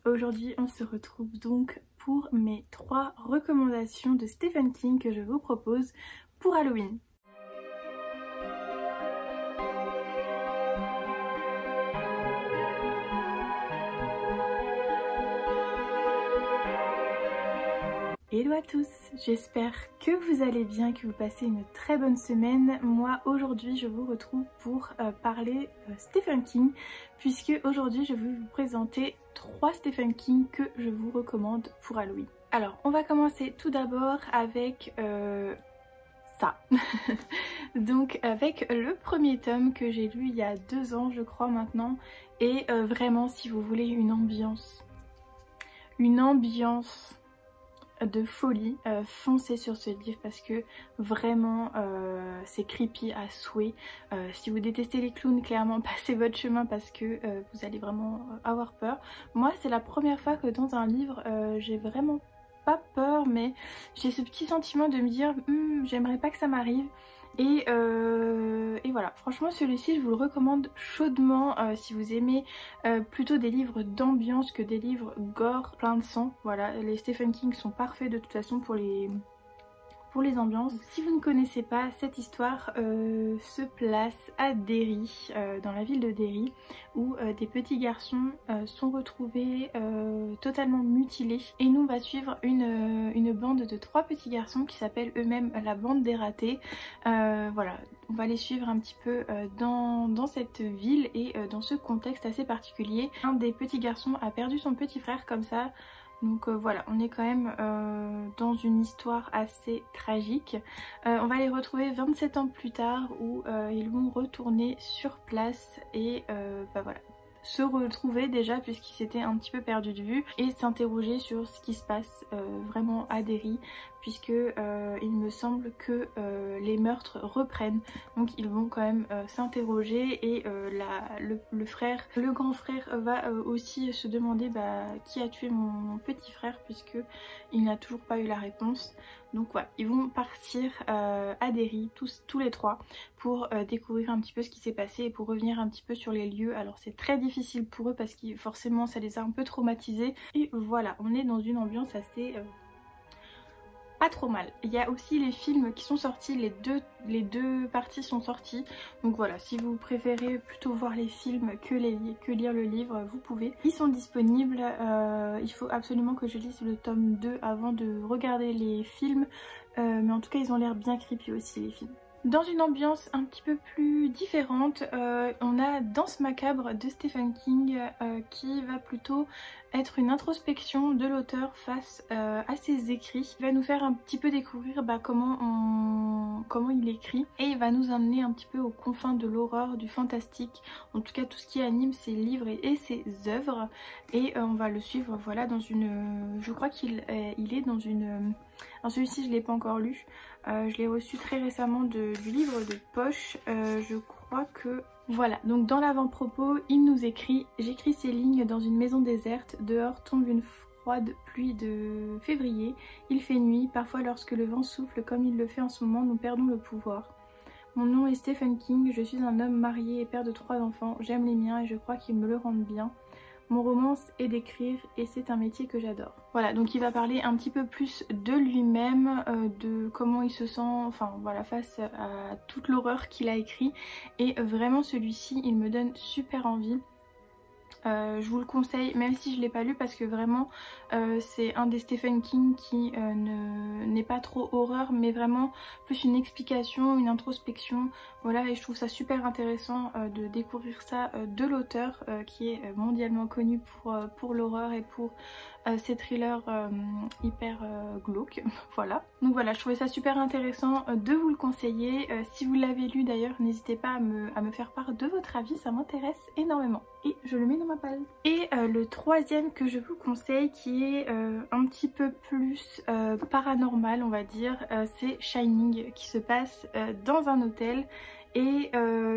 Aujourd'hui on se retrouve donc pour mes 3 recommandations de Stephen King que je vous propose pour Halloween. Hello à tous, j'espère que vous allez bien, que vous passez une très bonne semaine. Moi aujourd'hui je vous retrouve pour parler Stephen King, puisque aujourd'hui je vais vous présenter 3 Stephen King que je vous recommande pour Halloween. Alors on va commencer tout d'abord avec ça. Donc avec le premier tome que j'ai lu il y a 2 ans je crois maintenant, et vraiment si vous voulez une ambiance de folie, foncez sur ce livre parce que vraiment c'est creepy à souhait. Si vous détestez les clowns, clairement passez votre chemin parce que vous allez vraiment avoir peur. Moi c'est la première fois que dans un livre j'ai vraiment pas peur, mais j'ai ce petit sentiment de me dire j'aimerais pas que ça m'arrive. Et voilà, franchement celui-ci je vous le recommande chaudement si vous aimez plutôt des livres d'ambiance que des livres gore, plein de sang. Voilà, les Stephen King sont parfaits de toute façon pour les ambiances. Si vous ne connaissez pas, cette histoire se place à Derry, dans la ville de Derry, où des petits garçons sont retrouvés totalement mutilés. Et nous on va suivre une bande de 3 petits garçons qui s'appellent eux-mêmes la bande des ratés. Voilà, on va les suivre un petit peu dans cette ville et dans ce contexte assez particulier. Un des petits garçons a perdu son petit frère comme ça. Donc voilà, on est quand même dans une histoire assez tragique. On va les retrouver 27 ans plus tard où ils vont retourner sur place et voilà, se retrouver déjà puisqu'ils s'étaient un petit peu perdus de vue et s'interroger sur ce qui se passe vraiment à Derry, puisque il me semble que les meurtres reprennent, donc ils vont quand même s'interroger et le grand frère va aussi se demander qui a tué mon petit frère, puisque il n'a toujours pas eu la réponse. Donc voilà, ils vont partir à Derry tous les 3 pour découvrir un petit peu ce qui s'est passé et pour revenir un petit peu sur les lieux. Alors c'est très difficile pour eux parce que forcément ça les a un peu traumatisés, et voilà, on est dans une ambiance assez pas trop mal. Il y a aussi les films qui sont sortis, les deux parties sont sorties. Donc voilà, si vous préférez plutôt voir les films que lire le livre, vous pouvez. Ils sont disponibles, il faut absolument que je lise le tome 2 avant de regarder les films. Mais en tout cas ils ont l'air bien creepy aussi les films. Dans une ambiance un petit peu plus différente, on a Danse macabre de Stephen King qui va plutôt être une introspection de l'auteur face à ses écrits. Il va nous faire un petit peu découvrir comment il écrit, et il va nous amener un petit peu aux confins de l'horreur, du fantastique, en tout cas tout ce qui anime ses livres et ses œuvres. Et on va le suivre voilà dans une... je crois qu'il est dans une... Alors celui-ci je ne l'ai pas encore lu, je l'ai reçu très récemment du livre de poche, je crois que... Voilà, donc dans l'avant-propos, il nous écrit « J'écris ces lignes dans une maison déserte, dehors tombe une froide pluie de février, il fait nuit, parfois lorsque le vent souffle comme il le fait en ce moment, nous perdons le pouvoir. Mon nom est Stephen King, je suis un homme marié et père de 3 enfants, j'aime les miens et je crois qu'ils me le rendent bien. Mon romance est d'écrire et c'est un métier que j'adore. » Voilà, donc il va parler un petit peu plus de lui-même, de comment il se sent, enfin voilà, face à toute l'horreur qu'il a écrit. Et vraiment celui-ci, il me donne super envie. Je vous le conseille même si je ne l'ai pas lu, parce que vraiment c'est un des Stephen King qui n'est pas trop horreur mais vraiment plus une explication, une introspection. Voilà, et je trouve ça super intéressant de découvrir ça de l'auteur qui est mondialement connu pour l'horreur et pour ces thrillers hyper glauques. Voilà, donc voilà, je trouvais ça super intéressant de vous le conseiller. Si vous l'avez lu d'ailleurs, n'hésitez pas à me faire part de votre avis, ça m'intéresse énormément. Et je le mets dans ma palle. Et le troisième que je vous conseille, qui est un petit peu plus paranormal on va dire, c'est Shining, qui se passe dans un hôtel. et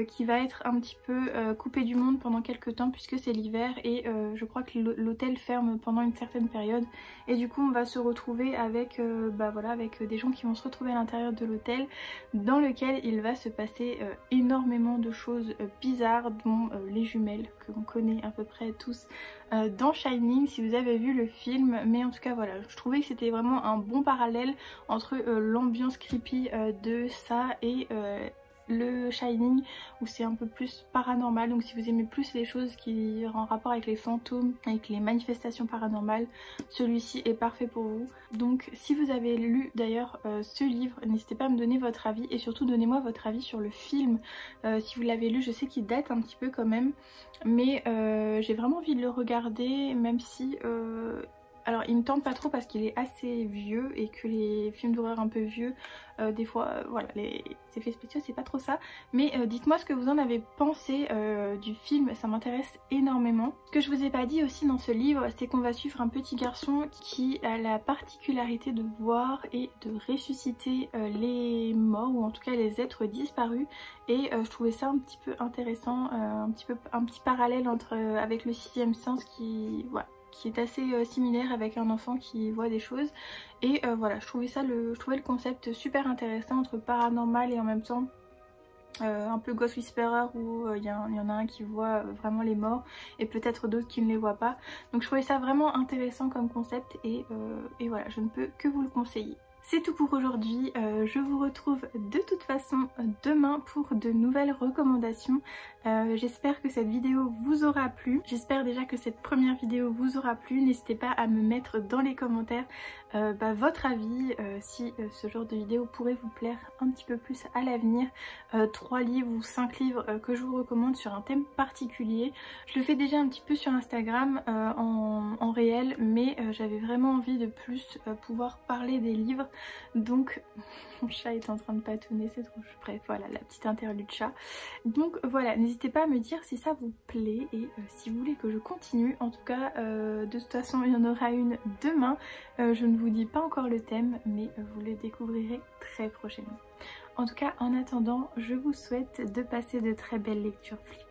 qui va être un petit peu coupé du monde pendant quelques temps puisque c'est l'hiver et je crois que l'hôtel ferme pendant une certaine période et du coup on va se retrouver avec, voilà, avec des gens qui vont se retrouver à l'intérieur de l'hôtel dans lequel il va se passer énormément de choses bizarres dont les jumelles que l'on connaît à peu près tous dans Shining si vous avez vu le film. Mais en tout cas voilà, je trouvais que c'était vraiment un bon parallèle entre l'ambiance creepy de ça et le Shining où c'est un peu plus paranormal. Donc si vous aimez plus les choses qui ont en rapport avec les fantômes, avec les manifestations paranormales, celui-ci est parfait pour vous. Donc si vous avez lu d'ailleurs ce livre, n'hésitez pas à me donner votre avis et surtout donnez-moi votre avis sur le film. Si vous l'avez lu, je sais qu'il date un petit peu quand même, mais j'ai vraiment envie de le regarder, même si alors il me tente pas trop parce qu'il est assez vieux et que les films d'horreur un peu vieux, des fois voilà, les effets spéciaux c'est pas trop ça. Mais dites-moi ce que vous en avez pensé du film, ça m'intéresse énormément. Ce que je vous ai pas dit aussi dans ce livre, c'est qu'on va suivre un petit garçon qui a la particularité de voir et de ressusciter les morts ou en tout cas les êtres disparus. Et je trouvais ça un petit peu intéressant, un petit parallèle entre avec le sixième sens qui, voilà, qui est assez similaire avec un enfant qui voit des choses. Et voilà, je trouvais le concept super intéressant entre paranormal et en même temps un peu Ghost Whisperer où il y en a un qui voit vraiment les morts et peut-être d'autres qui ne les voient pas. Donc je trouvais ça vraiment intéressant comme concept et voilà, je ne peux que vous le conseiller. C'est tout pour aujourd'hui, je vous retrouve de toute façon demain pour de nouvelles recommandations. J'espère que cette vidéo vous aura plu, j'espère déjà que cette première vidéo vous aura plu. N'hésitez pas à me mettre dans les commentaires votre avis, si ce genre de vidéo pourrait vous plaire un petit peu plus à l'avenir. 3 livres ou 5 livres que je vous recommande sur un thème particulier. Je le fais déjà un petit peu sur Instagram en réel, mais j'avais vraiment envie de plus pouvoir parler des livres. Donc mon chat est en train de patouner, c'est trop chou. Bref voilà, la petite interlude chat. Donc voilà, n'hésitez pas à me dire si ça vous plaît et si vous voulez que je continue. En tout cas de toute façon il y en aura une demain. Je ne vous dis pas encore le thème, mais vous le découvrirez très prochainement. En tout cas en attendant, je vous souhaite de passer de très belles lectures flippées.